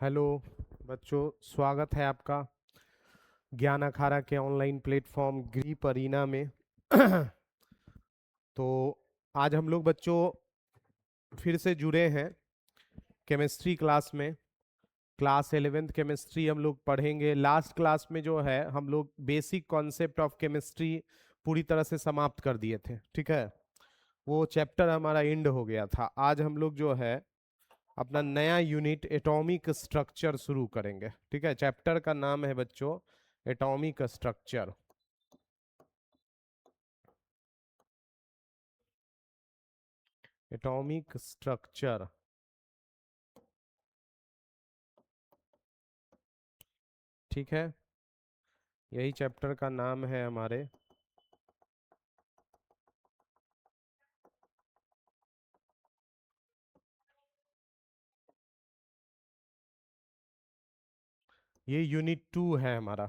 Hello बच्चों, स्वागत है आपका ज्ञान अखाड़ा के ऑनलाइन प्लेटफॉर्म ग्रीप अरीना में। तो आज हम लोग बच्चों फिर से जुड़े हैं केमिस्ट्री क्लास में। क्लास 11th केमिस्ट्री हम लोग पढ़ेंगे। लास्ट क्लास में जो है हम लोग बेसिक कॉन्सेप्ट ऑफ केमिस्ट्री पूरी तरह से समाप्त कर दिए थे, ठीक है। वो चैप्टर हमारा एंड हो गया था। आज हम लोग जो है अपना नया यूनिट एटॉमिक स्ट्रक्चर शुरू करेंगे, ठीक है। चैप्टर का नाम है बच्चों एटॉमिक स्ट्रक्चर। एटॉमिक स्ट्रक्चर, ठीक है। यही चैप्टर का नाम है हमारे। ये यूनिट 2 है हमारा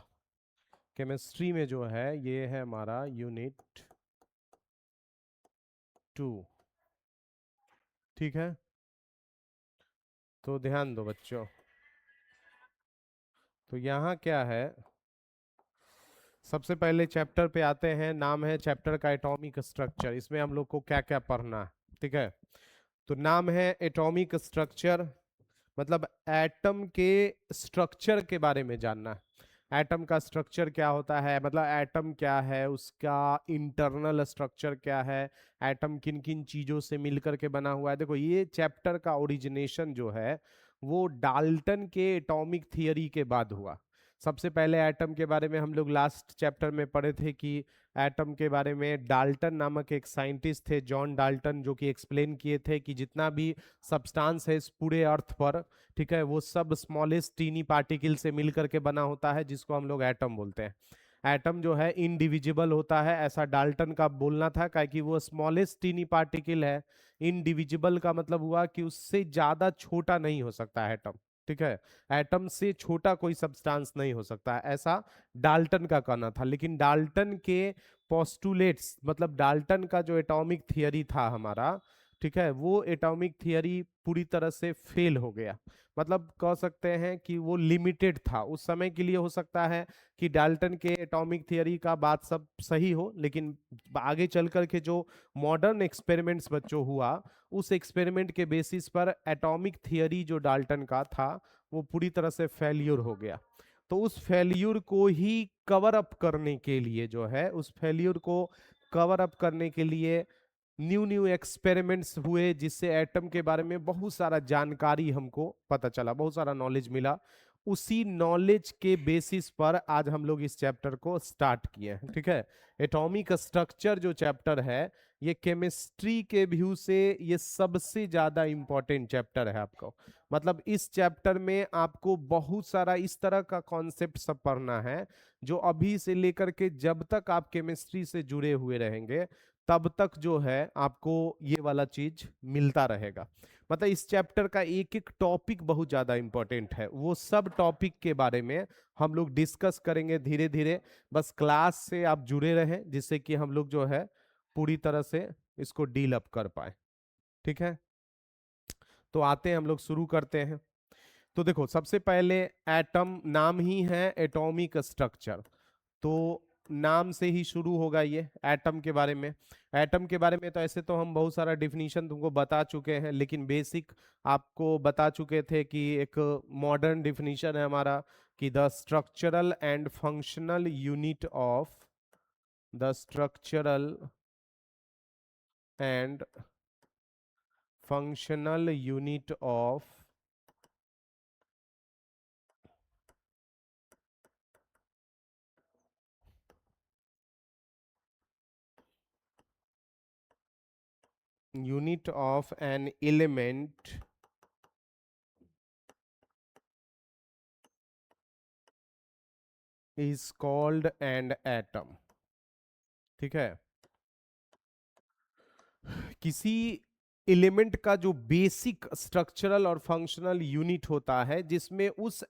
केमिस्ट्री में, जो है ये है हमारा यूनिट 2, ठीक है। तो ध्यान दो बच्चों, तो यहाँ क्या है, सबसे पहले चैप्टर पे आते हैं। नाम है चैप्टर का एटॉमिक स्ट्रक्चर। इसमें हम लोग को क्या क्या पढ़ना है, ठीक है। तो नाम है एटॉमिक स्ट्रक्चर, मतलब एटम के स्ट्रक्चर के बारे में जानना है। एटम का स्ट्रक्चर क्या होता है, मतलब एटम क्या है, उसका इंटरनल स्ट्रक्चर क्या है, एटम किन किन चीजों से मिलकर के बना हुआ है। देखो, ये चैप्टर का ओरिजिनेशन जो है वो डाल्टन के एटॉमिक थियरी के बाद हुआ। सबसे पहले एटम के बारे में हम लोग लास्ट चैप्टर में पढ़े थे कि एटम के बारे में डाल्टन नामक एक साइंटिस्ट थे, जॉन डाल्टन, जो कि एक्सप्लेन किए थे कि जितना भी सब्सटेंस है इस पूरे अर्थ पर, ठीक है, वो सब स्मॉलेस्ट टीनी पार्टिकल से मिलकर के बना होता है, जिसको हम लोग एटम बोलते हैं। एटम जो है इनडिविजिबल होता है, ऐसा डाल्टन का बोलना था, क्या कि वो स्मॉलेस्ट टीनी पार्टिकल है। इनडिविजिबल का मतलब हुआ कि उससे ज्यादा छोटा नहीं हो सकता एटम, ठीक है। एटम से छोटा कोई सब्सटेंस नहीं हो सकता, ऐसा डाल्टन का कहना था। लेकिन डाल्टन के पोस्टुलेट्स, मतलब डाल्टन का जो एटॉमिक थियरी था हमारा, ठीक है, वो एटॉमिक थियरी पूरी तरह से फेल हो गया। मतलब कह सकते हैं कि वो लिमिटेड था उस समय के लिए। हो सकता है कि डाल्टन के एटॉमिक थियरी का बात सब सही हो, लेकिन आगे चल कर के जो मॉडर्न एक्सपेरिमेंट्स बच्चों हुआ, उस एक्सपेरिमेंट के बेसिस पर एटॉमिक थियरी जो डाल्टन का था वो पूरी तरह से फेल्यूर हो गया। तो उस फेल्यूर को ही कवर अप करने के लिए, जो है उस फेल्यूर को कवर अप करने के लिए न्यू न्यू एक्सपेरिमेंट्स हुए, जिससे एटम के बारे में बहुत सारा जानकारी हमको पता चला, बहुत सारा नॉलेज मिला। उसी नॉलेज के बेसिस पर आज हम लोग इस चैप्टर को स्टार्ट किए हैं, ठीक है। एटॉमिक स्ट्रक्चर जो चैप्टर है, ये केमिस्ट्री के व्यू से ये सबसे ज्यादा इंपॉर्टेंट चैप्टर है आपको। मतलब इस चैप्टर में आपको बहुत सारा इस तरह का कॉन्सेप्ट सब पढ़ना है, जो अभी से लेकर के जब तक आप केमिस्ट्री से जुड़े हुए रहेंगे तब तक जो है आपको ये वाला चीज मिलता रहेगा। मतलब इस चैप्टर का एक एक टॉपिक बहुत ज्यादा इंपॉर्टेंट है, वो सब टॉपिक के बारे में हम लोग डिस्कस करेंगे धीरे धीरे। बस क्लास से आप जुड़े रहें, जिससे कि हम लोग जो है पूरी तरह से इसको डील अप कर पाए, ठीक है। तो आते हैं, हम लोग शुरू करते हैं। तो देखो, सबसे पहले एटम, नाम ही है एटॉमिक स्ट्रक्चर, तो नाम से ही शुरू होगा ये एटम के बारे में। एटम के बारे में तो ऐसे तो हम बहुत सारा डिफिनीशन तुमको बता चुके हैं, लेकिन बेसिक आपको बता चुके थे कि एक मॉडर्न डिफिनीशन है हमारा कि the structural and functional unit of, the structural and functional unit of an element is called an atom, ठीक है। किसी एलिमेंट का जो बेसिक स्ट्रक्चरल और फंक्शनल यूनिट होता है, जिसमें उस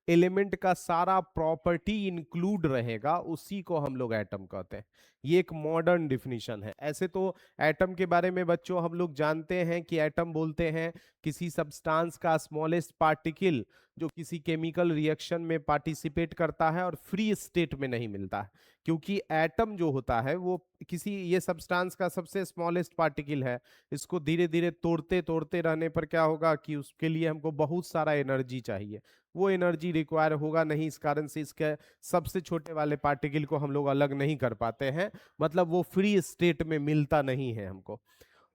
एलिमेंट का सारा प्रॉपर्टी इंक्लूड रहेगा, उसी को हम लोग एटम कहते हैं। ये एक मॉडर्न डिफिनीशन है। ऐसे तो एटम के बारे में बच्चों हम लोग जानते हैं कि एटम बोलते हैं किसी सब्सटेंस का स्मॉलेस्ट पार्टिकल जो किसी केमिकल रिएक्शन में पार्टिसिपेट करता है और फ्री स्टेट में नहीं मिलता है, क्योंकि एटम जो होता है वो किसी ये सब्सटेंस का सबसे स्मॉलेस्ट पार्टिकल है। इसको धीरे धीरे तोड़ते तोड़ते रहने पर क्या होगा कि उसके लिए हमको बहुत सारा एनर्जी चाहिए, वो एनर्जी रिक्वायर होगा नहीं, इस कारण से इसके सबसे छोटे वाले पार्टिकल को हम लोग अलग नहीं कर पाते हैं, मतलब वो फ्री स्टेट में मिलता नहीं है हमको।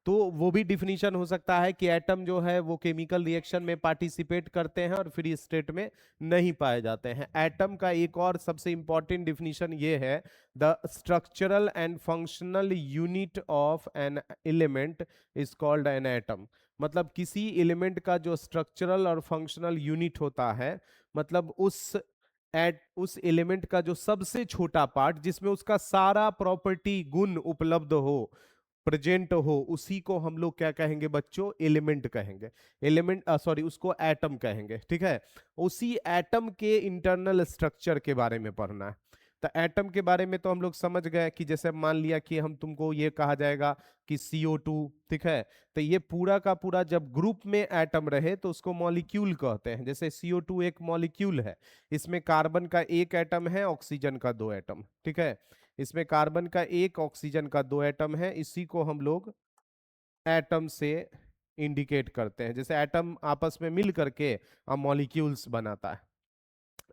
तो वो भी डिफिनीशन हो सकता है कि एटम जो है वो केमिकल रिएक्शन में पार्टिसिपेट करते हैं और फ्री स्टेट में नहीं पाए जाते हैं। एटम का एक और सबसे इंपॉर्टेंट डिफिनीशन ये है, the structural and functional unit of an element is called an atom. मतलब किसी एलिमेंट का जो स्ट्रक्चरल और फंक्शनल यूनिट होता है, मतलब उस एलिमेंट का जो सबसे छोटा पार्ट जिसमें उसका सारा प्रॉपर्टी गुण उपलब्ध हो, प्रेजेंट हो, उसी को हम लोग क्या कहेंगे बच्चों, एलिमेंट कहेंगे। एलिमेंट सॉरी, उसको एटम कहेंगे। ठीक है, उसी एटम के इंटरनल स्ट्रक्चर के बारे में पढ़ना है। तो एटम के बारे में तो हम लोग समझ गए कि जैसे मान लिया कि हम तुमको ये कहा जाएगा कि CO2, ठीक है, तो ये पूरा का पूरा जब ग्रुप में एटम रहे तो उसको मॉलिक्यूल कहते हैं। जैसे CO2 एक मॉलिक्यूल है, इसमें कार्बन का एक एटम है, ऑक्सीजन का दो एटम, ठीक है, इसमें कार्बन का एक, ऑक्सीजन का दो एटम है, इसी को हम लोग एटम से इंडिकेट करते हैं। जैसे एटम आपस में मिल करके मॉलिक्यूल्स बनाता है,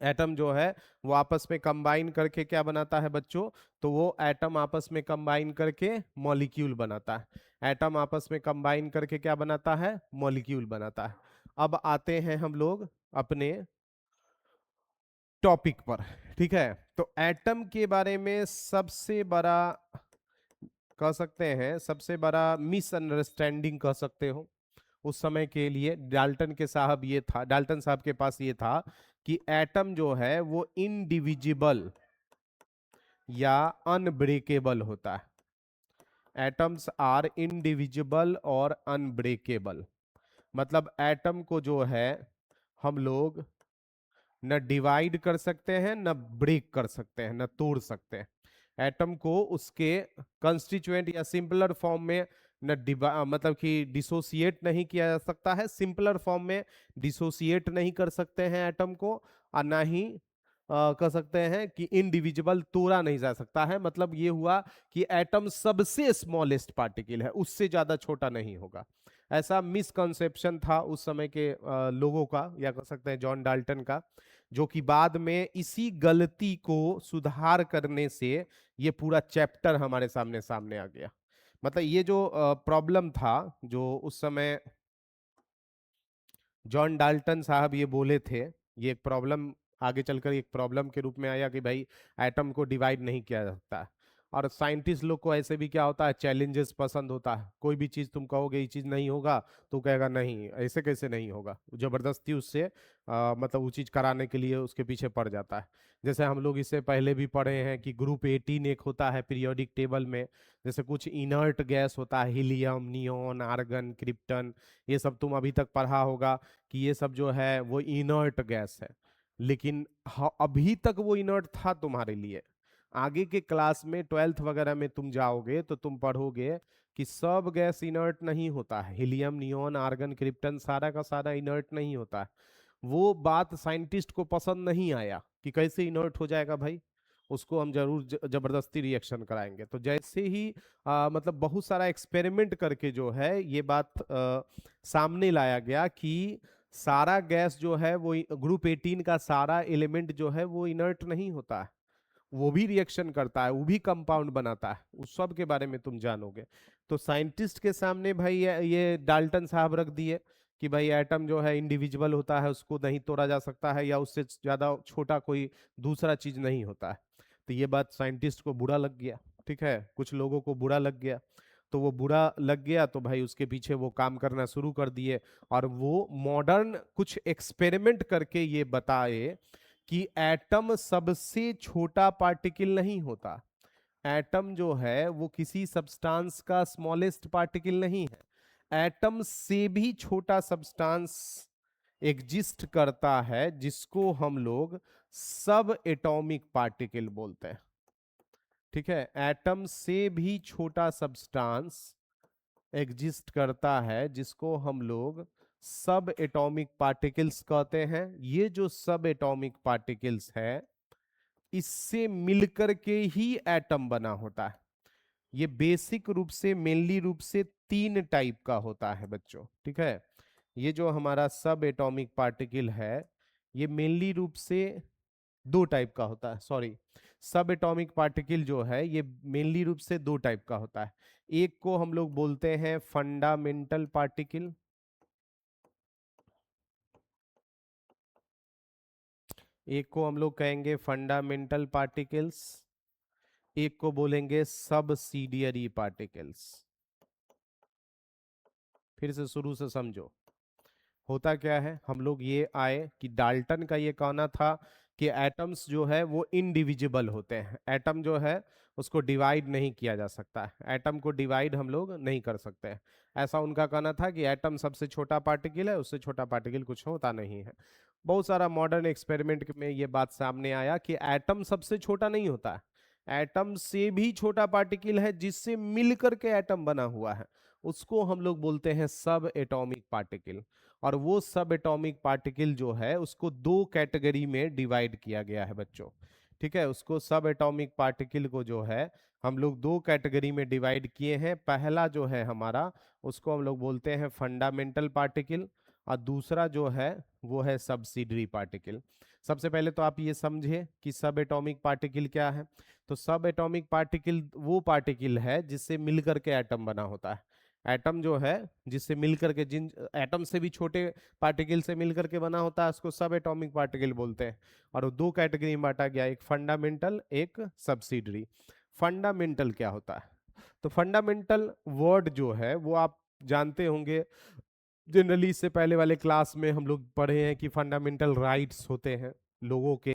एटम जो है वो आपस में कंबाइन करके क्या बनाता है बच्चों, तो वो एटम आपस में कंबाइन करके मॉलिक्यूल बनाता है। एटम आपस में कंबाइन करके क्या बनाता है, मॉलिक्यूल बनाता है। अब आते हैं हम लोग अपने टॉपिक पर। ठीक है, तो एटम के बारे में सबसे बड़ा कह सकते हैं, सबसे बड़ा मिसअंडरस्टैंडिंग कह सकते हो उस समय के लिए डाल्टन के साहब ये था, डाल्टन साहब के पास ये था कि एटम जो है वो इनडिविजिबल या अनब्रेकेबल होता है। एटम्स आर इनडिविजिबल और अनब्रेकेबल, मतलब एटम को जो है हम लोग न डिवाइड कर सकते हैं, न ब्रेक कर सकते हैं, न तोड़ सकते हैं। एटम को उसके कंस्टिट्यूएंट या सिंपलर फॉर्म में न मतलब कि डिसोसिएट नहीं किया जा सकता है, सिंपलर फॉर्म में डिसोसिएट नहीं कर सकते हैं एटम को, और ना ही कह सकते हैं कि इनडिविजिबल तोड़ा नहीं जा सकता है। मतलब ये हुआ कि एटम सबसे स्मॉलेस्ट पार्टिकल है, उससे ज्यादा छोटा नहीं होगा। ऐसा मिसकंसेप्शन था उस समय के लोगों का, या कह सकते हैं जॉन डाल्टन का, जो कि बाद में इसी गलती को सुधार करने से ये पूरा चैप्टर हमारे सामने सामने आ गया। मतलब ये जो प्रॉब्लम था, जो उस समय जॉन डाल्टन साहब ये बोले थे, ये एक प्रॉब्लम आगे चलकर एक प्रॉब्लम के रूप में आया कि भाई एटम को डिवाइड नहीं किया जा सकता। और साइंटिस्ट लोग को ऐसे भी क्या होता है, चैलेंजेस पसंद होता है। कोई भी चीज तुम कहोगे ये चीज नहीं होगा, तो कहेगा नहीं, ऐसे कैसे नहीं होगा, जबरदस्ती उससे मतलब वो चीज कराने के लिए उसके पीछे पड़ जाता है। जैसे हम लोग इससे पहले भी पढ़े हैं कि ग्रुप 18 एक होता है पीरियोडिक टेबल में, जैसे कुछ इनर्ट गैस होता है, हीलियम, नियोन, आर्गन, क्रिप्टन, ये सब तुम अभी तक पढ़ा होगा कि ये सब जो है वो इनर्ट गैस है। लेकिन अभी तक वो इनर्ट था तुम्हारे लिए। आगे के क्लास में 12th वगैरह में तुम जाओगे तो तुम पढ़ोगे कि सब गैस इनर्ट नहीं होता है, हीलियम, नियोन, आर्गन, क्रिप्टन सारा का सारा इनर्ट नहीं होता है। वो बात साइंटिस्ट को पसंद नहीं आया कि कैसे इनर्ट हो जाएगा भाई, उसको हम जरूर जबरदस्ती रिएक्शन कराएंगे। तो जैसे ही मतलब बहुत सारा एक्सपेरिमेंट करके जो है ये बात सामने लाया गया कि सारा गैस जो है वो ग्रुप 18 का सारा एलिमेंट जो है वो इनर्ट नहीं होता है, वो भी रिएक्शन करता है, वो भी कंपाउंड बनाता है, उस सब के बारे में तुम जानोगे। तो साइंटिस्ट के सामने भाई ये डाल्टन साहब रख दिए कि भाई एटम जो है इंडिविजुअल होता है, उसको नहीं तोड़ा जा सकता है, या उससे ज्यादा छोटा कोई दूसरा चीज नहीं होता है। तो ये बात साइंटिस्ट को बुरा लग गया, ठीक है, कुछ लोगों को बुरा लग गया। तो वो बुरा लग गया तो भाई उसके पीछे वो काम करना शुरू कर दिए, और वो मॉडर्न कुछ एक्सपेरिमेंट करके ये बताए कि एटम सबसे छोटा पार्टिकल नहीं होता। एटम जो है वो किसी सब्सटेंस का स्मॉलेस्ट पार्टिकल नहीं है, एटम से भी छोटा सब्सटेंस एग्जिस्ट करता है जिसको हम लोग सब एटॉमिक पार्टिकल बोलते हैं। ठीक है, एटम से भी छोटा सब्सटेंस एग्जिस्ट करता है जिसको हम लोग सब एटॉमिक पार्टिकल्स कहते हैं। ये जो सब एटॉमिक पार्टिकल्स है, इससे मिलकर के ही एटम बना होता है। ये बेसिक रूप से, मेनली रूप से 3 टाइप का होता है बच्चों, ठीक है। ये जो हमारा सब एटॉमिक पार्टिकल है, ये मेनली रूप से 2 टाइप का होता है। सॉरी, सब एटॉमिक पार्टिकल जो है ये मेनली रूप से 2 टाइप का होता है। एक को हम लोग बोलते हैं फंडामेंटल पार्टिकल, एक को हम लोग कहेंगे फंडामेंटल पार्टिकल्स, एक को बोलेंगे सबसिडियरी पार्टिकल्स। फिर से शुरू से समझो, होता क्या है, हम लोग ये आए कि डाल्टन का ये कहना था कि एटम्स जो है वो इनडिविजिबल होते हैं। एटम जो है उसको डिवाइड नहीं किया जा सकता है, एटम को डिवाइड हम लोग नहीं कर सकते हैं। ऐसा उनका कहना था कि एटम सबसे छोटा पार्टिकल है, उससे छोटा पार्टिकल कुछ होता नहीं है। बहुत सारा मॉडर्न एक्सपेरिमेंट में ये बात सामने आया कि एटम सबसे छोटा नहीं होता है, एटम से भी छोटा पार्टिकल है जिससे मिलकर के एटम बना हुआ है, उसको हम लोग बोलते हैं सब एटॉमिक पार्टिकल। और वो सब एटॉमिक पार्टिकल जो है उसको 2 कैटेगरी में डिवाइड किया गया है बच्चों, ठीक है। उसको सब एटॉमिक पार्टिकल को जो है हम लोग 2 कैटेगरी में डिवाइड किए हैं। पहला जो है हमारा, उसको हम लोग बोलते हैं फंडामेंटल पार्टिकल, और दूसरा जो है वो है सबसिडरी पार्टिकल। सबसे पहले तो आप ये समझे कि सब एटॉमिक पार्टिकल क्या है। तो सब एटॉमिक पार्टिकल वो पार्टिकल है जिससे मिलकर के एटम बना होता है। एटम जो है जिससे मिलकर के, जिन एटम से भी छोटे पार्टिकल से मिलकर के बना होता है, उसको सब एटॉमिक पार्टिकल बोलते हैं। और वो 2 कैटेगरी में बांटा गया, एक फंडामेंटल, एक सब्सिडरी। फंडामेंटल क्या होता है? तो फंडामेंटल वर्ड जो है वो आप जानते होंगे, जनरली इससे पहले वाले क्लास में हम लोग पढ़े हैं कि फंडामेंटल राइट्स होते हैं लोगों के,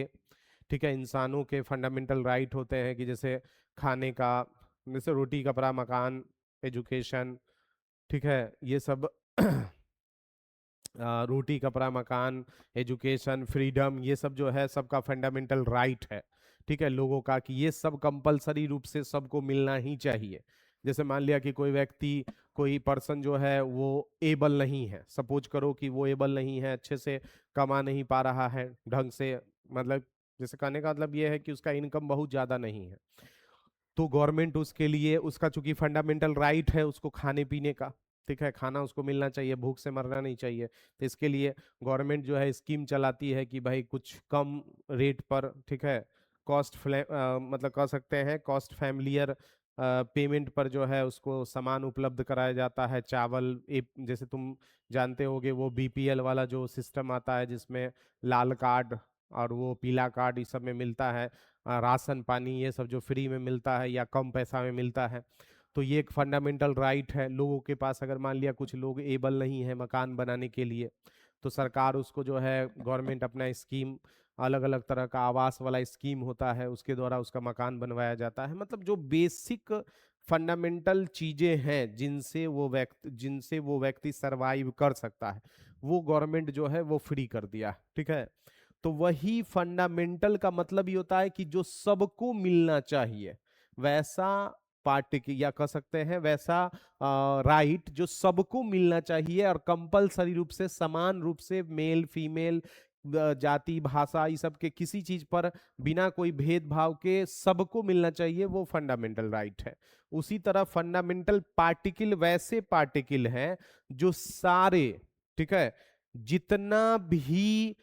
ठीक है। इंसानों के फंडामेंटल राइट होते हैं कि जैसे खाने का, जैसे रोटी, कपड़ा, मकान, एजुकेशन, ठीक है, ये सब रोटी, कपड़ा, मकान, एजुकेशन, फ्रीडम, ये सब जो है सबका फंडामेंटल राइट है, ठीक है, लोगों का, कि ये सब कंपलसरी रूप से सबको मिलना ही चाहिए। जैसे मान लिया कि कोई व्यक्ति, कोई पर्सन जो है वो एबल नहीं है, सपोज करो कि वो एबल नहीं है, अच्छे से कमा नहीं पा रहा है ढंग से, मतलब जैसे कहने का मतलब ये है कि उसका इनकम बहुत ज्यादा नहीं है, तो गवर्नमेंट उसके लिए, उसका चूंकि फंडामेंटल राइट है उसको खाने पीने का, ठीक है, खाना उसको मिलना चाहिए, भूख से मरना नहीं चाहिए, तो इसके लिए गवर्नमेंट जो है स्कीम चलाती है कि भाई कुछ कम रेट पर, ठीक है, मतलब कह सकते हैं कॉस्ट फैमिलियर पेमेंट पर जो है उसको सामान उपलब्ध कराया जाता है। चावल, जैसे तुम जानते होगे वो बीपीएल वाला जो सिस्टम आता है जिसमें लाल कार्ड और वो पीला कार्ड इस सब में मिलता है, राशन पानी ये सब जो फ्री में मिलता है या कम पैसा में मिलता है। तो ये एक फंडामेंटल राइट है लोगों के पास। अगर मान लिया कुछ लोग एबल नहीं है मकान बनाने के लिए, तो सरकार उसको जो है, गवर्नमेंट अपना स्कीम, अलग अलग तरह का आवास वाला स्कीम होता है, उसके द्वारा उसका मकान बनवाया जाता है। मतलब जो बेसिक फंडामेंटल चीजें हैं जिनसे वो व्यक्ति सरवाइव कर सकता है, वो गवर्नमेंट जो है वो फ्री कर दिया, ठीक है। तो वही फंडामेंटल का मतलब ही होता है कि जो सबको मिलना चाहिए, वैसा पार्टिकल, या कह सकते हैं वैसा राइट जो सबको मिलना चाहिए और कंपलसरी रूप से, समान रूप से, मेल फीमेल, जाति, भाषा, इस सब के किसी चीज पर बिना कोई भेदभाव के सबको मिलना चाहिए, वो फंडामेंटल राइट है। उसी तरह फंडामेंटल पार्टिकल वैसे पार्टिकल हैं जो सारे, ठीक है, जितना भी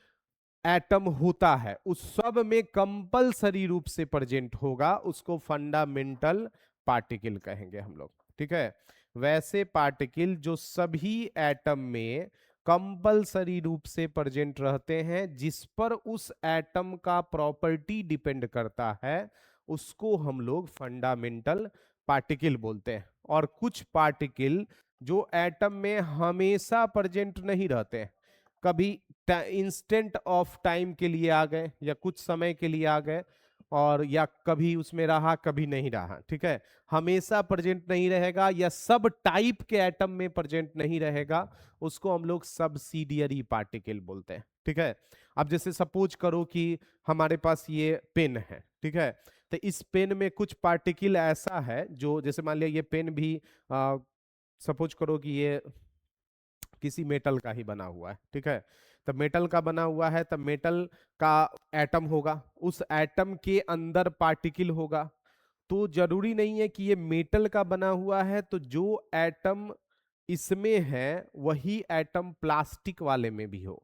एटम होता है उस सब में कंपलसरी रूप से प्रेजेंट होगा, उसको फंडामेंटल पार्टिकल कहेंगे हम लोग, ठीक है। वैसे पार्टिकल जो सभी एटम में कंपलसरी रूप से प्रेजेंट रहते हैं, जिस पर उस एटम का प्रॉपर्टी डिपेंड करता है, उसको हम लोग फंडामेंटल पार्टिकल बोलते हैं। और कुछ पार्टिकल जो एटम में हमेशा प्रेजेंट नहीं रहते हैं, कभी इंस्टेंट ऑफ टाइम के लिए आ गए या कुछ समय के लिए आ गए, और या कभी उसमें रहा कभी नहीं रहा, ठीक है, हमेशा प्रेजेंट नहीं रहेगा या सब टाइप के एटम में प्रेजेंट नहीं रहेगा, उसको हम लोग सबसिडियरी पार्टिकल बोलते हैं, ठीक है। अब जैसे सपोज करो कि हमारे पास ये पेन है, ठीक है, तो इस पेन में कुछ पार्टिकल ऐसा है जो, जैसे मान लिया ये पेन भी, सपोज करो कि ये किसी मेटल का ही बना हुआ है, ठीक है। तब मेटल का बना हुआ है, तब मेटल का एटम होगा, उस एटम के अंदर पार्टिकल होगा। तो जरूरी नहीं है कि ये मेटल का बना हुआ है तो जो एटम इसमें है वही एटम प्लास्टिक वाले में भी हो,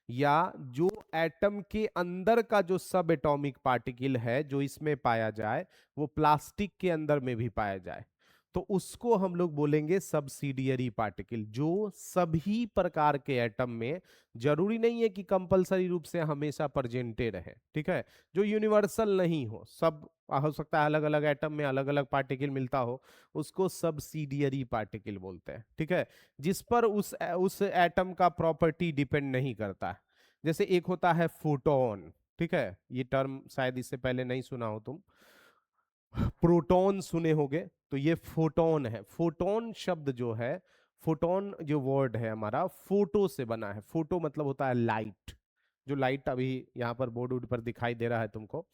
या जो एटम के अंदर का जो सब एटॉमिक पार्टिकल है जो इसमें पाया जाए वो प्लास्टिक के अंदर में भी पाया जाए, तो उसको हम लोग बोलेंगे सब्सिडियरी पार्टिकल, जो सभी प्रकार के एटम में, जरूरी नहीं है कि कंपलसरी रूप से हमेशा प्रेजेंटे रहे, ठीक है, जो यूनिवर्सल नहीं हो, सब हो सकता है अलग अलग एटम में अलग अलग पार्टिकल मिलता हो, उसको सब्सिडियरी पार्टिकल बोलते हैं, ठीक है, जिस पर उस एटम का प्रॉपर्टी डिपेंड नहीं करता है। जैसे एक होता है फोटोन, ठीक है, ये टर्म शायद इससे पहले नहीं सुना हो तुम, प्रोटॉन सुने होगे, तो ये फोटोन है। फोटोन शब्द जो है, फोटोन जो वर्ड है हमारा फोटो से बना है, फोटो मतलब होता है लाइट, जो लाइट अभी यहाँ पर बोर्ड वोर्ड पर दिखाई दे रहा है तुमको,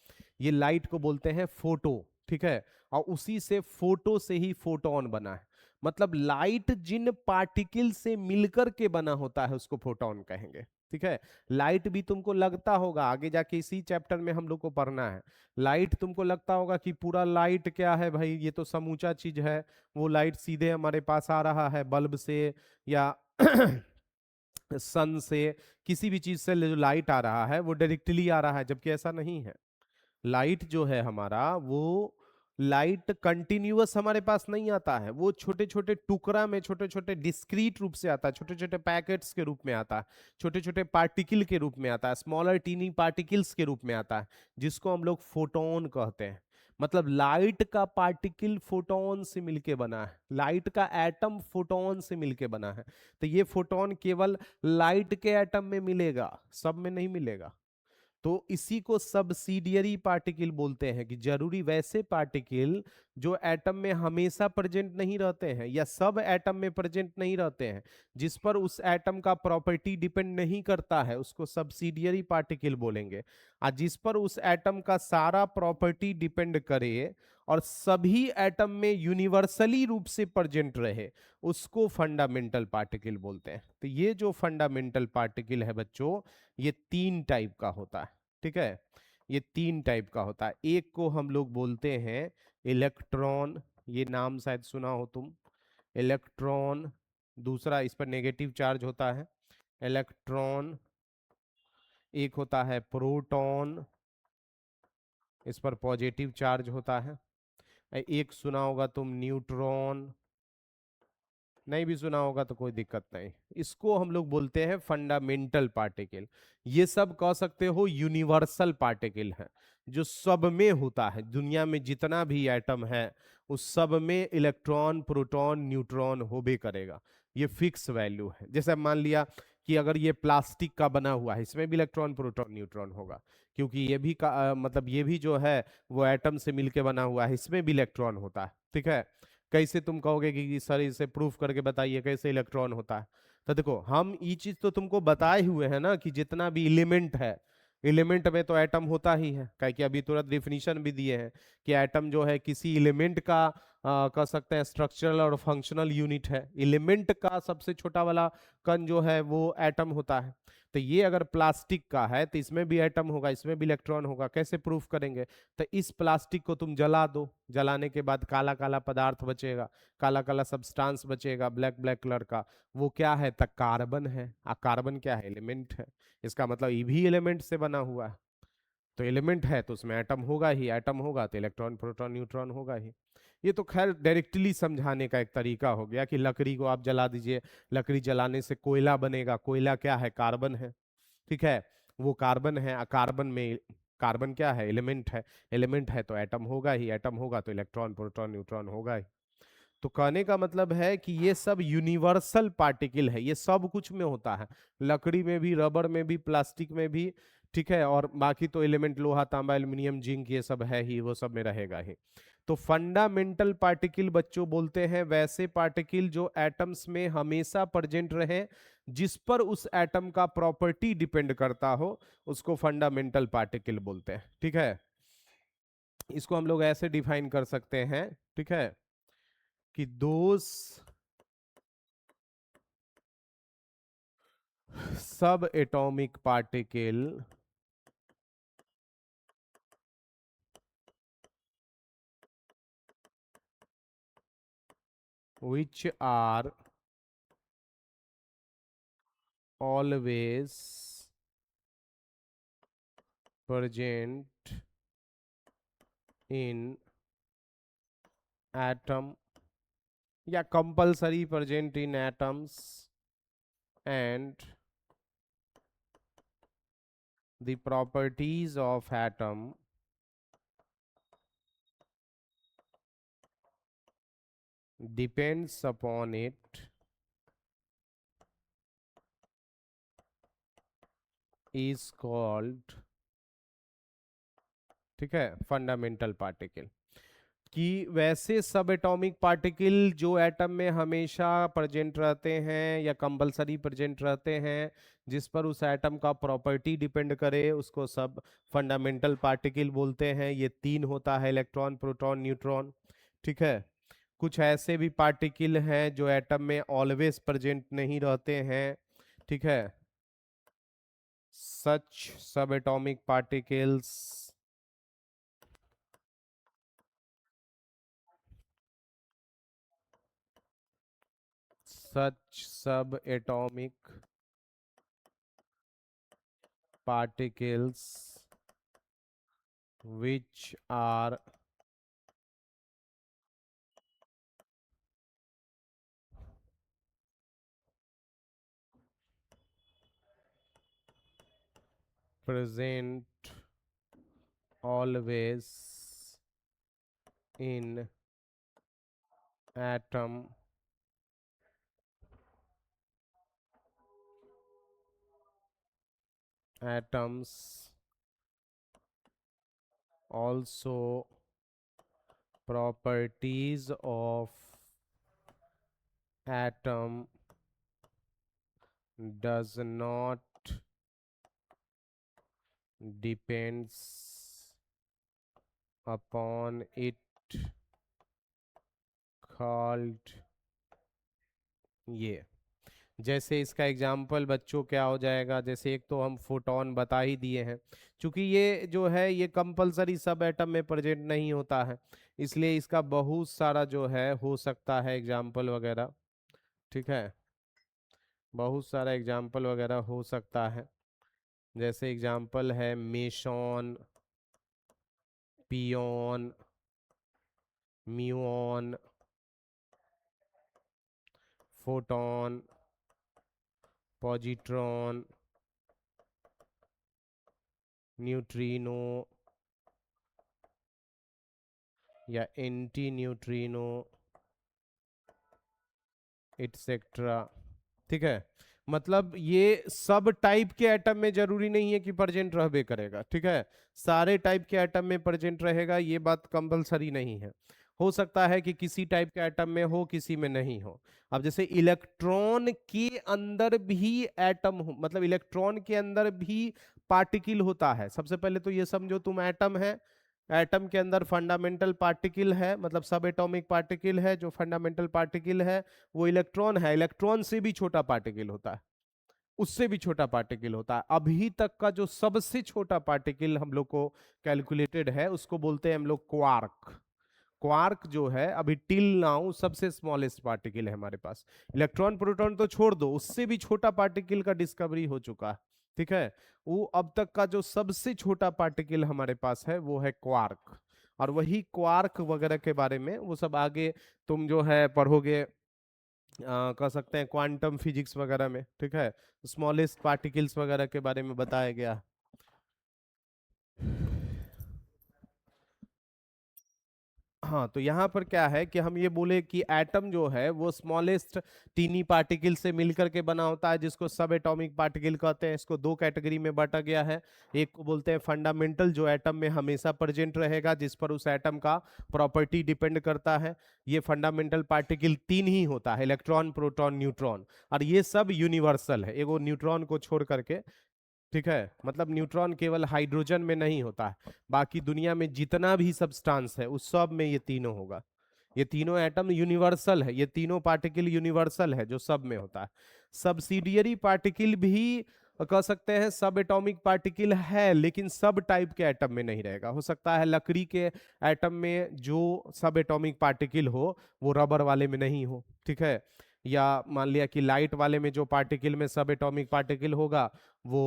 ये लाइट को बोलते हैं फोटो, ठीक है, और उसी से फोटो से ही फोटोन बना है, मतलब लाइट जिन पार्टिकल से मिलकर के बना होता है उसको फोटोन कहेंगे, ठीक है। लाइट भी तुमको लगता होगा, आगे जाके इसी चैप्टर में हम लोग को पढ़ना है, लाइट तुमको लगता होगा कि पूरा लाइट क्या है भाई, ये तो समूचा चीज है, वो लाइट सीधे हमारे पास आ रहा है बल्ब से या सन से, किसी भी चीज से जो लाइट आ रहा है वो डायरेक्टली आ रहा है, जबकि ऐसा नहीं है। लाइट जो है हमारा, वो लाइट कंटिन्यूअस हमारे पास नहीं आता है, वो छोटे छोटे टुकड़ा में, छोटे छोटे डिस्क्रीट रूप से आता है, छोटे छोटे पैकेट्स के रूप में आता है, छोटे छोटे पार्टिकल के रूप में आता है, स्मॉलर टीनी पार्टिकल्स के रूप में आता है, जिसको हम लोग फोटोन कहते हैं। मतलब लाइट का पार्टिकल फोटोन से मिलके बना है, लाइट का एटम फोटोन से मिलके बना है, तो ये फोटोन केवल लाइट के एटम में मिलेगा, सब में नहीं मिलेगा। तो इसी को सब्सिडियरी पार्टिकल बोलते हैं, कि जरूरी वैसे पार्टिकल जो एटम में हमेशा प्रेजेंट नहीं रहते हैं या सब एटम में प्रेजेंट नहीं रहते हैं, जिस पर उस एटम का प्रॉपर्टी डिपेंड नहीं करता है, उसको सब्सिडियरी पार्टिकल बोलेंगे। और जिस पर उस एटम का सारा प्रॉपर्टी डिपेंड करे और सभी एटम में यूनिवर्सली रूप से प्रेजेंट रहे, उसको फंडामेंटल पार्टिकल बोलते हैं। तो ये जो फंडामेंटल पार्टिकल है बच्चों, ये तीन टाइप का होता है, ठीक है, ये तीन टाइप का होता है। एक को हम लोग बोलते हैं इलेक्ट्रॉन, ये नाम शायद सुना हो तुम, इलेक्ट्रॉन। दूसरा, इस पर नेगेटिव चार्ज होता है, इलेक्ट्रॉन। एक होता है प्रोटॉन, इस पर पॉजिटिव चार्ज होता है। एक सुना होगा तुम न्यूट्रॉन, नहीं भी सुना होगा तो कोई दिक्कत नहीं, इसको हम लोग बोलते हैं फंडामेंटल पार्टिकल। ये सब कह सकते हो यूनिवर्सल पार्टिकल है, जो सब में होता है, दुनिया में जितना भी एटम है उस सब में इलेक्ट्रॉन प्रोटॉन न्यूट्रॉन होबे करेगा, ये फिक्स वैल्यू है। जैसे मान लिया कि अगर ये प्लास्टिक का बना हुआ है, इसमें भी इलेक्ट्रॉन प्रोटॉन न्यूट्रॉन होगा, क्योंकि ये भी मतलब ये भी जो है वो एटम से मिलके बना हुआ है, इसमें भी इलेक्ट्रॉन होता है, ठीक है। कैसे तुम कहोगे कि सर इसे प्रूफ करके बताइए कैसे इलेक्ट्रॉन होता है, तो देखो हम ये चीज तो तुमको बताए हुए हैं ना, कि जितना भी एलिमेंट है, एलिमेंट में तो एटम होता ही है, क्या कि अभी तुरंत डिफिनीशन भी दिए हैं कि एटम जो है किसी एलिमेंट का कह सकते हैं स्ट्रक्चरल और फंक्शनल यूनिट है, एलिमेंट का सबसे छोटा वाला कण जो है वो एटम होता है। तो ये अगर प्लास्टिक का है तो इसमें भी एटम होगा, इसमें भी इलेक्ट्रॉन होगा, कैसे प्रूफ करेंगे? तो इस प्लास्टिक को तुम जला दो, जलाने के बाद काला काला पदार्थ बचेगा, काला काला सब्सटेंस बचेगा ब्लैक ब्लैक कलर का, वो क्या है? तक कार्बन है। कार्बन क्या है? एलिमेंट है। इसका मतलब ये भी एलिमेंट से बना हुआ है, तो एलिमेंट है तो उसमें एटम होगा ही, एटम होगा तो इलेक्ट्रॉन प्रोटॉन न्यूट्रॉन होगा ही। ये तो खैर डायरेक्टली समझाने का एक तरीका हो गया कि लकड़ी को आप जला दीजिए, लकड़ी जलाने से कोयला बनेगा, कोयला क्या है? कार्बन है, ठीक है, वो कार्बन है, कार्बन में कार्बन क्या है? एलिमेंट है, एलिमेंट है तो एटम होगा ही, एटम होगा तो इलेक्ट्रॉन प्रोटॉन न्यूट्रॉन होगा ही। तो कहने का मतलब है कि ये सब यूनिवर्सल पार्टिकल है, ये सब कुछ में होता है, लकड़ी में भी, रबर में भी, प्लास्टिक में भी, ठीक है, और बाकी तो एलिमेंट लोहा तांबा एल्यूमिनियम जिंक ये सब है ही, वो सब में रहेगा ही। तो फंडामेंटल पार्टिकल बच्चों बोलते हैं वैसे पार्टिकल जो एटम्स में हमेशा प्रेजेंट रहे, जिस पर उस एटम का प्रॉपर्टी डिपेंड करता हो, उसको फंडामेंटल पार्टिकल बोलते हैं, ठीक है। इसको हम लोग ऐसे डिफाइन कर सकते हैं, ठीक है, कि दोज सब atomic particle which are always present in atom या compulsory present in atoms and the properties of atom depends upon it is called, ठीक है, फंडामेंटल पार्टिकल। कि वैसे सब एटॉमिक पार्टिकल जो एटम में हमेशा प्रेजेंट रहते हैं या कंपलसरी प्रेजेंट रहते हैं, जिस पर उस एटम का प्रॉपर्टी डिपेंड करे, उसको सब फंडामेंटल पार्टिकल बोलते हैं। ये तीन होता है, इलेक्ट्रॉन, प्रोटॉन, न्यूट्रॉन। ठीक है। कुछ ऐसे भी पार्टिकल हैं जो एटम में ऑलवेज प्रेजेंट नहीं रहते हैं। ठीक है। सच सब atomic particles such subatomic particles which are present always in atom atoms also properties of atom does not depends upon it called, ये जैसे इसका एग्जाम्पल बच्चों क्या हो जाएगा, जैसे एक तो हम फोटोन बता ही दिए हैं। क्योंकि ये जो है ये कंपलसरी सब एटम में प्रेजेंट नहीं होता है, इसलिए इसका बहुत सारा जो है हो सकता है एग्जाम्पल वगैरह। ठीक है। बहुत सारा एग्जाम्पल वगैरह हो सकता है। जैसे एग्जाम्पल है meson, pion, muon, photon, positron, neutrino या एंटी न्यूट्रिनो, एटसेट्रा। ठीक है। मतलब ये सब टाइप के एटम में जरूरी नहीं है कि प्रेजेंट रहबे करेगा। ठीक है। सारे टाइप के एटम में प्रेजेंट रहेगा, ये बात कंपलसरी नहीं है। हो सकता है कि किसी टाइप के एटम में हो, किसी में नहीं हो। अब जैसे इलेक्ट्रॉन के अंदर भी एटम हो, मतलब इलेक्ट्रॉन के अंदर भी पार्टिकल होता है। सबसे पहले तो ये समझो तुम एटम है, एटम के अंदर फंडामेंटल पार्टिकल है, मतलब सब एटॉमिक पार्टिकल है। जो फंडामेंटल पार्टिकल है वो इलेक्ट्रॉन है। इलेक्ट्रॉन से भी छोटा पार्टिकल होता है, उससे भी छोटा पार्टिकल होता है। अभी तक का जो सबसे छोटा पार्टिकल हम लोग को कैलकुलेटेड है उसको बोलते हैं हम लोग क्वार्क। क्वार्क जो है अभी टिल नाउ सबसे स्मॉलेस्ट पार्टिकल है हमारे पास। इलेक्ट्रॉन प्रोटॉन तो छोड़ दो, उससे भी छोटा पार्टिकल का डिस्कवरी हो चुका है। ठीक है। वो अब तक का जो सबसे छोटा पार्टिकल हमारे पास है वो है क्वार्क। और वही क्वार्क वगैरह के बारे में वो सब आगे तुम जो है पढ़ोगे, कह सकते हैं क्वांटम फिजिक्स वगैरह में। ठीक है। स्मॉलेस्ट पार्टिकल्स वगैरह के बारे में बताया गया। हाँ, तो यहाँ पर क्या है कि हम ये बोले कि एटम जो है वो स्मॉलेस्ट टीनी पार्टिकल से मिलकर के बना होता है, जिसको सब एटॉमिक पार्टिकल कहते हैं। इसको दो कैटेगरी में बांटा गया है। एक को बोलते हैं फंडामेंटल, जो एटम में हमेशा प्रेजेंट रहेगा, जिस पर उस एटम का प्रॉपर्टी डिपेंड करता है। ये फंडामेंटल पार्टिकल तीन ही होता है, इलेक्ट्रॉन, प्रोटॉन, न्यूट्रॉन। और ये सब यूनिवर्सल है, एगो न्यूट्रॉन को छोड़ करके। ठीक है। मतलब न्यूट्रॉन केवल हाइड्रोजन में नहीं होता है, बाकी दुनिया में जितना भी सब्सटेंस है उस सब में ये तीनों होगा। ये तीनों एटम यूनिवर्सल है, ये तीनों पार्टिकल यूनिवर्सल है जो सब में होता है। सब्सिडियरी पार्टिकल भी कह सकते हैं सब एटॉमिक पार्टिकल है, लेकिन सब टाइप के एटम में नहीं रहेगा। हो सकता है लकड़ी के एटम में जो सब एटॉमिक पार्टिकल हो वो रबर वाले में नहीं हो, ठीक है। या मान लिया कि लाइट वाले में जो पार्टिकल में सब एटॉमिक पार्टिकल होगा वो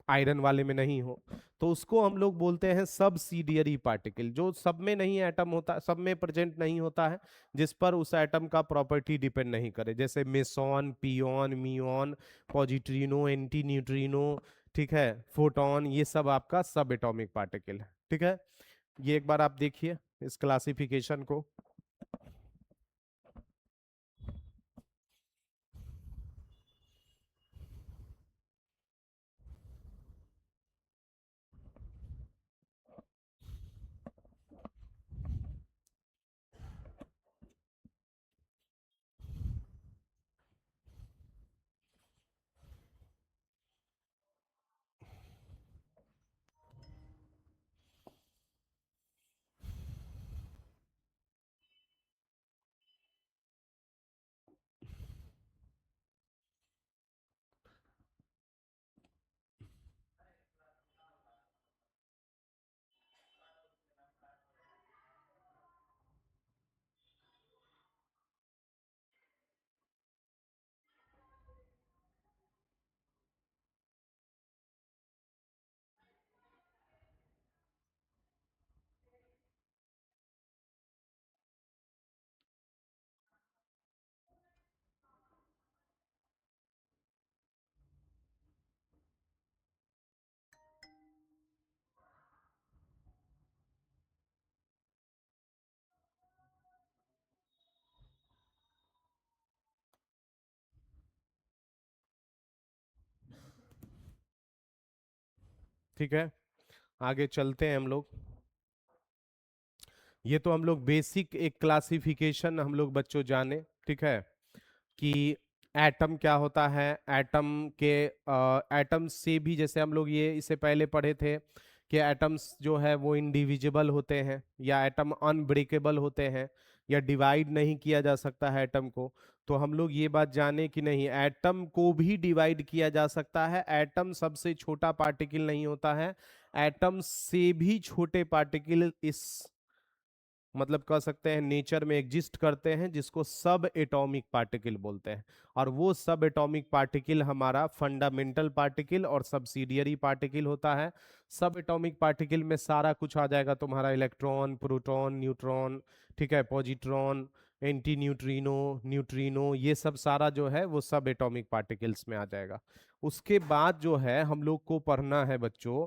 आयरन वाले में नहीं हो, तो उसको हम लोग बोलते हैं सबसिडियरी पार्टिकल, जो सब में नहीं एटम होता, सब में प्रेजेंट नहीं होता है, जिस पर उस एटम का प्रॉपर्टी डिपेंड नहीं करे, जैसे मेसॉन, पियोन, मियोन, पॉजिट्रिनो, एंटी न्यूट्रिनो, ठीक है, फोटॉन, ये सब आपका सब एटॉमिक पार्टिकल है, ठीक है। ये एक बार आप देखिए इस क्लासिफिकेशन को। ठीक है, आगे चलते हैं हम लोग। ये तो हम लोग बेसिक एक क्लासिफिकेशन हम लोग बच्चों जाने, ठीक है, कि एटम क्या होता है। एटम के एटम से भी जैसे हम लोग ये इससे पहले पढ़े थे कि एटम्स जो है वो इंडिविजिबल होते हैं, या एटम अनब्रेकेबल होते हैं, या डिवाइड नहीं किया जा सकता है एटम को। तो हम लोग ये बात जाने कि नहीं, एटम को भी डिवाइड किया जा सकता है। एटम सबसे छोटा पार्टिकल नहीं होता है, एटम से भी छोटे पार्टिकल इस मतलब कह सकते हैं नेचर में एग्जिस्ट करते हैं, जिसको सब एटॉमिक पार्टिकल बोलते हैं। और वो सब एटॉमिक पार्टिकल हमारा फंडामेंटल पार्टिकल और सब्सिडियरी पार्टिकल होता है। सब एटॉमिक पार्टिकल में सारा कुछ आ जाएगा तुम्हारा, इलेक्ट्रॉन, प्रोटॉन, न्यूट्रॉन, ठीक है, पॉजिट्रॉन, एंटी न्यूट्रिनो, न्यूट्रिनो, ये सब सारा जो है वो सब एटॉमिक पार्टिकल्स में आ जाएगा। उसके बाद जो है हम लोग को पढ़ना है बच्चों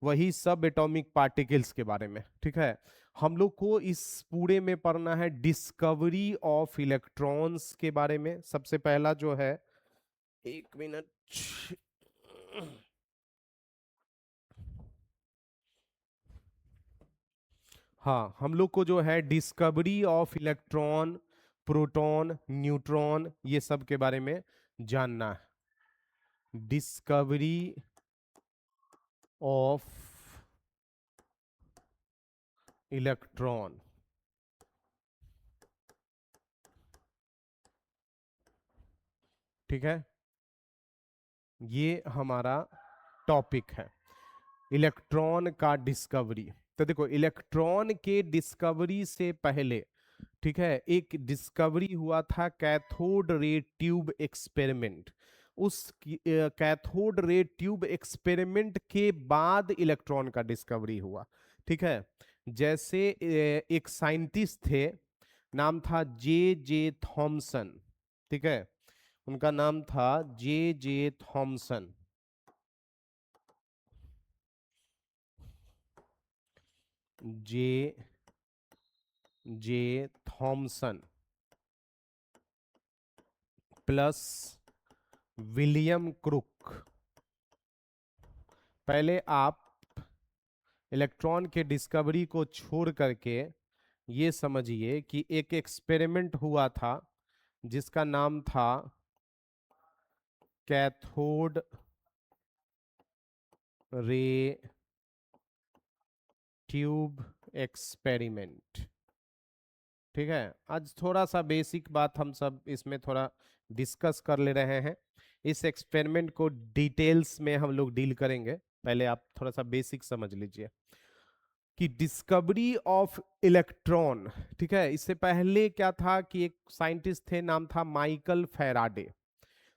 वही सब एटॉमिक पार्टिकल्स के बारे में, ठीक है। हम लोग को इस पूरे में पढ़ना है डिस्कवरी ऑफ इलेक्ट्रॉन्स के बारे में। सबसे पहला जो है, एक मिनट, हाँ, हम लोग को जो है discovery of electron, proton, neutron, ये सब के बारे में जानना है। डिस्कवरी ऑफ इलेक्ट्रॉन, ठीक है, ये हमारा टॉपिक है, इलेक्ट्रॉन का डिस्कवरी। तो देखो, इलेक्ट्रॉन के डिस्कवरी से पहले, ठीक है, एक डिस्कवरी हुआ था कैथोड रे ट्यूब एक्सपेरिमेंट। उस कैथोड रे ट्यूब एक्सपेरिमेंट के बाद इलेक्ट्रॉन का डिस्कवरी हुआ, ठीक है। जैसे एक साइंटिस्ट थे, नाम था जे जे थॉमसन, ठीक है, उनका नाम था J J Thomson, J J Thomson plus William Crook. पहले आप इलेक्ट्रॉन के डिस्कवरी को छोड़ करके ये समझिए कि एक एक्सपेरिमेंट हुआ था जिसका नाम था कैथोड रे ट्यूब एक्सपेरिमेंट, ठीक है। आज थोड़ा सा बेसिक बात हम सब इसमें थोड़ा डिस्कस कर ले रहे हैं। इस एक्सपेरिमेंट को डिटेल्स में हम लोग डील करेंगे। पहले आप थोड़ा सा बेसिक समझ लीजिए कि डिस्कवरी ऑफ इलेक्ट्रॉन, ठीक है, इससे पहले क्या था कि एक साइंटिस्ट थे, नाम था माइकल फैराडे।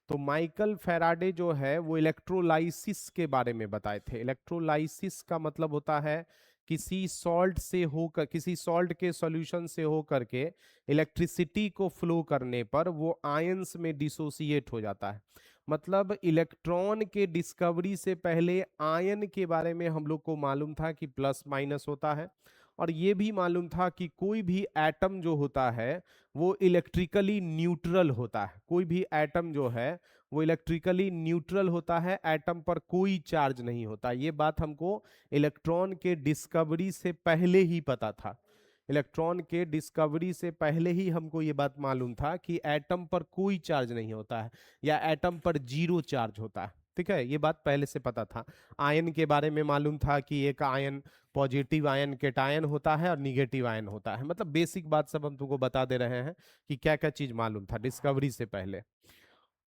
तो माइकल फैराडे जो है वो इलेक्ट्रोलाइसिस के बारे में बताए थे। इलेक्ट्रोलाइसिस का मतलब होता है किसी सॉल्ट से होकर, किसी सॉल्ट के सॉल्यूशन से होकर के इलेक्ट्रिसिटी को फ्लो करने पर वो आयंस में डिसोसिएट हो जाता है। मतलब इलेक्ट्रॉन के डिस्कवरी से पहले आयन के बारे में हम लोग को मालूम था कि प्लस माइनस होता है, और ये भी मालूम था कि कोई भी एटम जो होता है वो इलेक्ट्रिकली न्यूट्रल होता है। कोई भी एटम जो है वो इलेक्ट्रिकली न्यूट्रल होता है, एटम पर कोई चार्ज नहीं होता। ये बात हमको इलेक्ट्रॉन के डिस्कवरी से पहले ही पता था। इलेक्ट्रॉन के डिस्कवरी से पहले ही हमको ये बात मालूम था कि एटम पर कोई चार्ज नहीं होता है, या एटम पर जीरो चार्ज होता है। ठीक है, ये बात पहले से पता था। आयन के बारे में मालूम था कि एक आयन, पॉजिटिव आयन केटायन होता है और निगेटिव आयन होता है। मतलब बेसिक बात सब हम तुमको बता दे रहे हैं कि क्या क्या चीज मालूम था डिस्कवरी से पहले।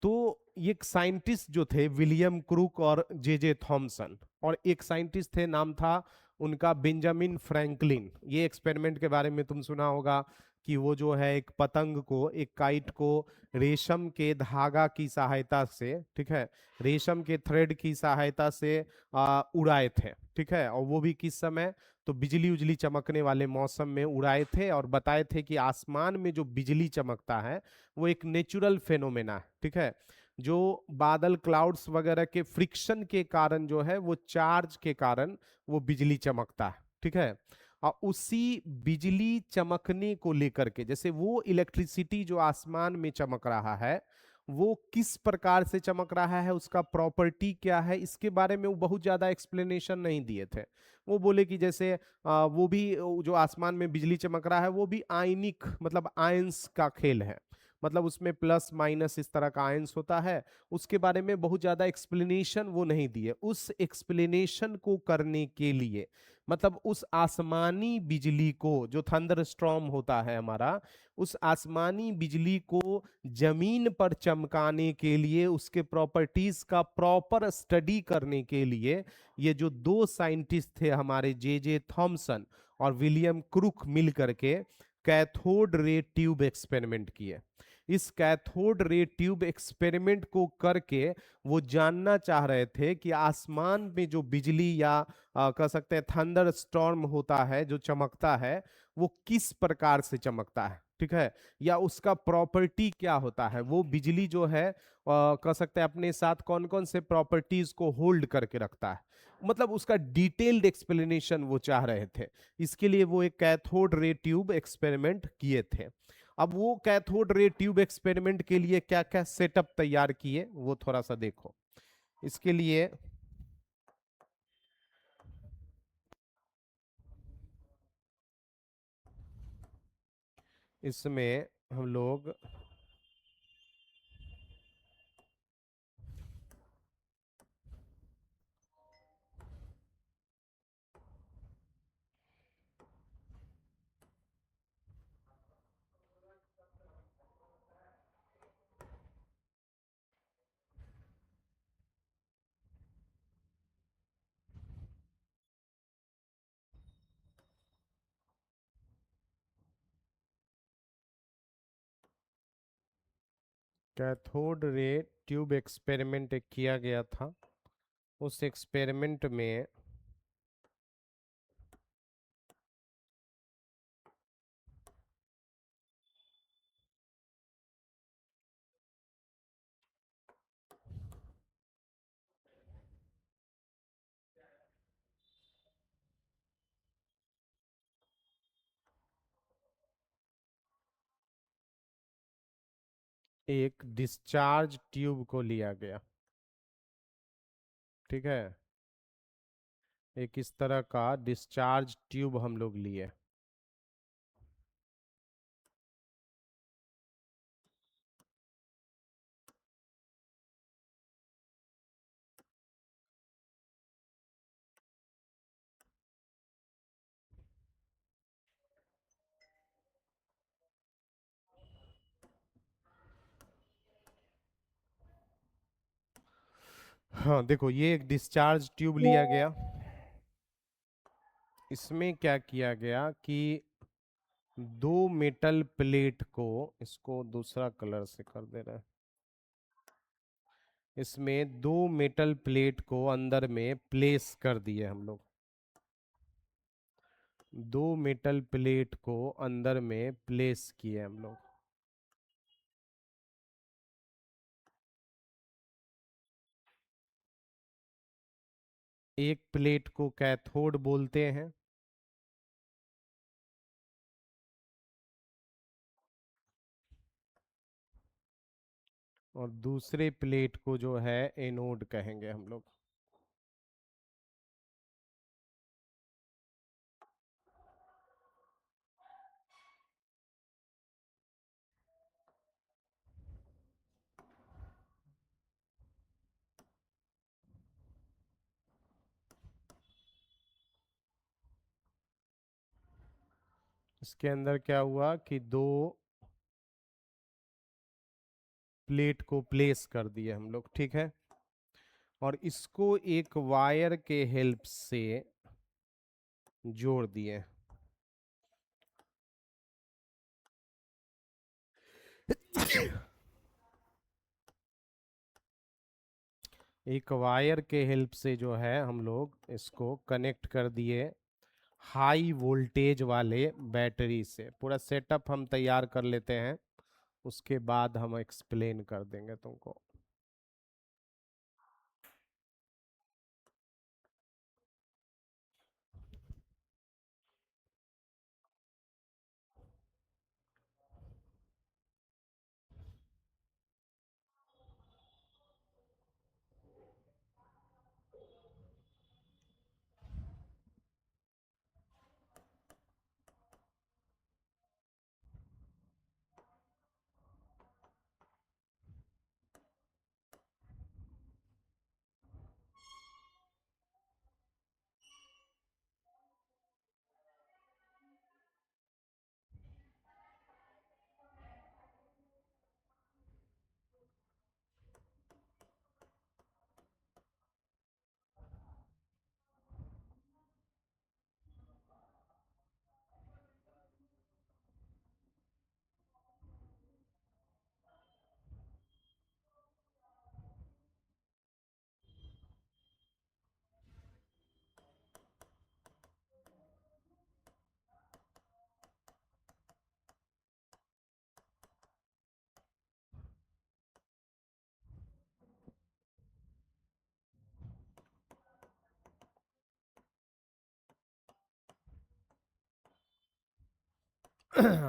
तो ये साइंटिस्ट जो थे विलियम क्रूक और जे जे थॉमसन, और एक साइंटिस्ट थे नाम था उनका बेंजामिन फ्रैंकलिन। ये एक्सपेरिमेंट के बारे में तुम सुना होगा कि वो जो है एक पतंग को, एक काइट को रेशम के धागा की सहायता से, ठीक है, रेशम के थ्रेड की सहायता से उड़ाए थे। ठीक है, और वो भी किस समय, तो बिजली उजली चमकने वाले मौसम में उड़ाए थे, और बताए थे कि आसमान में जो बिजली चमकता है वो एक नेचुरल फेनोमेना है। ठीक है, जो बादल क्लाउड्स वगैरह के फ्रिक्शन के कारण जो है वो चार्ज के कारण वो बिजली चमकता है। ठीक है, और उसी बिजली चमकने को लेकर के, जैसे वो इलेक्ट्रिसिटी जो आसमान में चमक रहा है वो किस प्रकार से चमक रहा है, उसका प्रॉपर्टी क्या है, इसके बारे में वो बहुत ज्यादा एक्सप्लेनेशन नहीं दिए थे। वो बोले कि जैसे वो भी जो आसमान में बिजली चमक रहा है वो भी आयनिक, मतलब आयंस का खेल है। मतलब उसमें प्लस माइनस इस तरह का आयंस होता है। उसके बारे में बहुत ज्यादा एक्सप्लेनेशन वो नहीं दिए। उस एक्सप्लेनेशन को करने के लिए, मतलब उस आसमानी बिजली को, जो थंडर स्टॉर्म होता है हमारा, उस आसमानी बिजली को जमीन पर चमकाने के लिए, उसके प्रॉपर्टीज का प्रॉपर स्टडी करने के लिए, ये जो दो साइंटिस्ट थे हमारे, जे जे थॉमसन और विलियम क्रुक, मिल करके कैथोड रे ट्यूब एक्सपेरिमेंट किए। इस कैथोड रे ट्यूब एक्सपेरिमेंट को करके वो जानना चाह रहे थे कि आसमान में जो बिजली या कह सकते हैं थंडर स्टॉर्म होता है, जो चमकता है, वो किस प्रकार से चमकता है। ठीक है, या उसका प्रॉपर्टी क्या होता है, वो बिजली जो है कह सकते हैं अपने साथ कौन कौन से प्रॉपर्टीज को होल्ड करके रखता है। मतलब उसका डिटेल्ड एक्सप्लेनेशन वो चाह रहे थे। इसके लिए वो एक कैथोड रे ट्यूब एक्सपेरिमेंट किए थे। अब वो कैथोड रे ट्यूब एक्सपेरिमेंट के लिए क्या क्या सेटअप तैयार किए वो थोड़ा सा देखो। इसके लिए इसमें हम लोग कैथोड रे ट्यूब एक्सपेरिमेंट किया गया था। उस एक्सपेरिमेंट में एक डिस्चार्ज ट्यूब को लिया गया। ठीक है, एक इस तरह का डिस्चार्ज ट्यूब हम लोग लिए। हाँ देखो, ये एक डिस्चार्ज ट्यूब लिया गया। इसमें क्या किया गया कि दो मेटल प्लेट को, इसको दूसरा कलर से कर दे रहे हैं, इसमें दो मेटल प्लेट को अंदर में प्लेस कर दिए हम लोग। दो मेटल प्लेट को अंदर में प्लेस किए हम लोग। एक प्लेट को कैथोड बोलते हैं और दूसरे प्लेट को जो है एनोड कहेंगे हम लोग। इसके अंदर क्या हुआ कि दो प्लेट को प्लेस कर दिए हम लोग, ठीक है। और इसको एक वायर के हेल्प से जोड़ दिए। एक वायर के हेल्प से जो है हम लोग इसको कनेक्ट कर दिए हाई वोल्टेज वाले बैटरी से। पूरा सेटअप हम तैयार कर लेते हैं, उसके बाद हम एक्सप्लेन कर देंगे तुमको।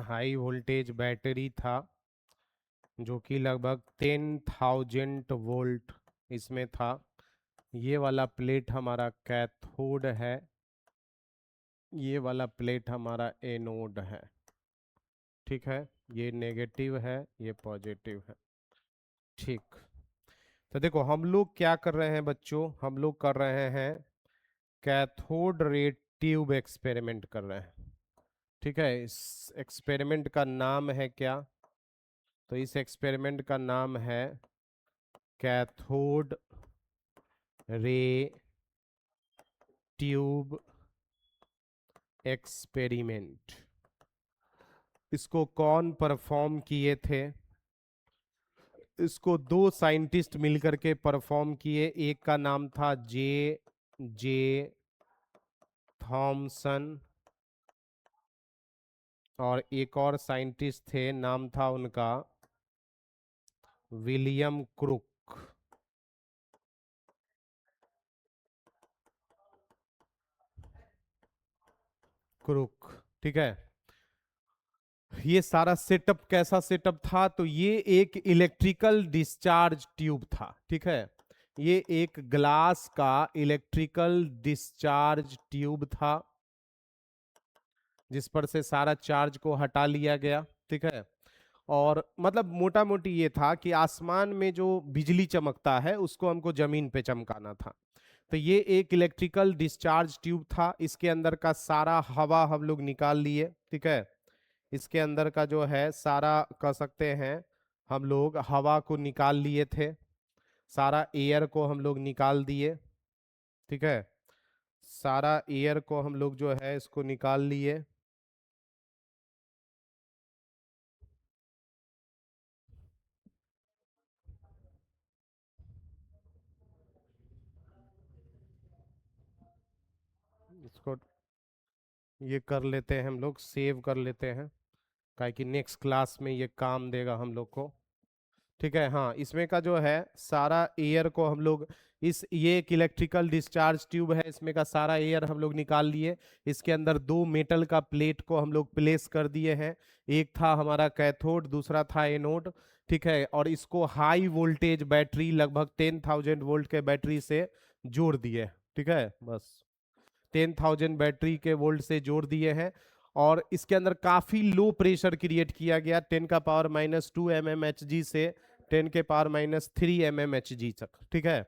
हाई वोल्टेज बैटरी था जो कि लगभग 10,000 वोल्ट इसमें था। ये वाला प्लेट हमारा कैथोड है, ये वाला प्लेट हमारा एनोड है, ठीक है। ये नेगेटिव है, ये पॉजिटिव है, ठीक। तो देखो हम लोग क्या कर रहे हैं बच्चों, हम लोग कर रहे हैं कैथोड रे ट्यूब एक्सपेरिमेंट कर रहे हैं, ठीक है। इस एक्सपेरिमेंट का नाम है क्या? तो इस एक्सपेरिमेंट का नाम है कैथोड रे ट्यूब एक्सपेरिमेंट। इसको कौन परफॉर्म किए थे? इसको दो साइंटिस्ट मिलकर के परफॉर्म किए। एक का नाम था जे जे थॉमसन और एक और साइंटिस्ट थे, नाम था उनका विलियम क्रुक। क्रुक, ठीक है। ये सारा सेटअप कैसा सेटअप था? तो ये एक इलेक्ट्रिकल डिस्चार्ज ट्यूब था, ठीक है। ये एक ग्लास का इलेक्ट्रिकल डिस्चार्ज ट्यूब था जिस पर से सारा चार्ज को हटा लिया गया, ठीक है। और मतलब मोटा मोटी ये था कि आसमान में जो बिजली चमकता है उसको हमको जमीन पे चमकाना था। तो ये एक इलेक्ट्रिकल डिस्चार्ज ट्यूब था। इसके अंदर का सारा हवा हम लोग निकाल लिए, ठीक है। इसके अंदर का जो है सारा कह सकते हैं हम लोग हवा को निकाल लिए थे। सारा एयर को हम लोग निकाल दिए, ठीक है, सारा एयर को हम लोग जो है इसको निकाल लिए। इसको ये कर लेते हैं हम लोग, सेव कर लेते हैं, काहे कि नेक्स्ट क्लास में ये काम देगा हम लोग को, ठीक है। हाँ, इसमें का जो है सारा एयर को हम लोग, इस ये एक इलेक्ट्रिकल डिस्चार्ज ट्यूब है, इसमें का सारा एयर हम लोग निकाल लिए। इसके अंदर दो मेटल का प्लेट को हम लोग प्लेस कर दिए हैं, एक था हमारा कैथोड, दूसरा था एनोड, ठीक है। और इसको हाई वोल्टेज बैटरी, लगभग 10,000 वोल्ट के बैटरी से जोड़ दिए, ठीक है, बस 10,000 बैटरी के वोल्ट से जोड़ दिए हैं। और इसके अंदर काफी लो प्रेशर क्रिएट किया गया, 10⁻⁻2 mm Hg से 10⁻³ mm Hg तक, ठीक है।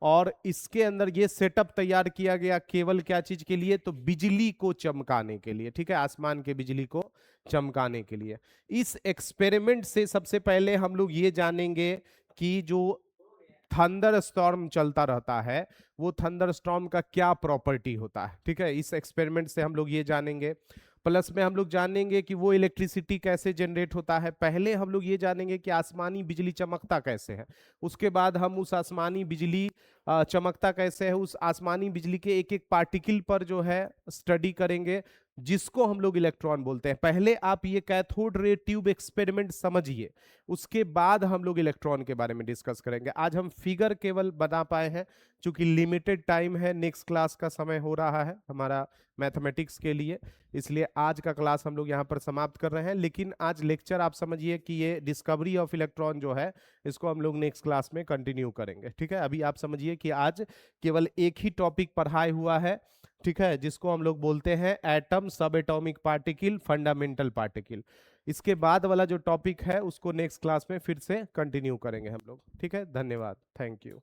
और इसके अंदर ये सेटअप तैयार किया गया केवल क्या चीज के लिए, तो बिजली को चमकाने के लिए, ठीक है, आसमान के बिजली को चमकाने के लिए। इस एक्सपेरिमेंट से सबसे पहले हम लोग ये जानेंगे कि जो थंडर स्टॉर्म चलता रहता है, वो थंडर स्टॉर्म का क्या प्रॉपर्टी होता है, ठीक है। इस एक्सपेरिमेंट से हम लोग ये जानेंगे। प्लस में हम लोग जानेंगे कि वो इलेक्ट्रिसिटी कैसे जनरेट होता है। पहले हम लोग ये जानेंगे कि आसमानी बिजली चमकता कैसे है, उसके बाद हम उस आसमानी बिजली चमकता कैसे है, उस आसमानी बिजली के एक एक पार्टिकल पर जो है स्टडी करेंगे, जिसको हम लोग इलेक्ट्रॉन बोलते हैं। पहले आप ये कैथोड रे ट्यूब एक्सपेरिमेंट समझिए, उसके बाद हम लोग इलेक्ट्रॉन के बारे में डिस्कस करेंगे। आज हम फिगर केवल बना पाए हैं, क्योंकि लिमिटेड टाइम है, नेक्स्ट क्लास का समय हो रहा है हमारा मैथमेटिक्स के लिए, इसलिए आज का क्लास हम लोग यहाँ पर समाप्त कर रहे हैं। लेकिन आज लेक्चर आप समझिए कि ये डिस्कवरी ऑफ इलेक्ट्रॉन जो है, इसको हम लोग नेक्स्ट क्लास में कंटिन्यू करेंगे, ठीक है। अभी आप समझिए कि आज केवल एक ही टॉपिक पढ़ाए हुआ है, ठीक है, जिसको हम लोग बोलते हैं एटम, सब एटॉमिक पार्टिकल, फंडामेंटल पार्टिकल। इसके बाद वाला जो टॉपिक है उसको नेक्स्ट क्लास में फिर से कंटिन्यू करेंगे हम लोग, ठीक है। धन्यवाद, थैंक यू।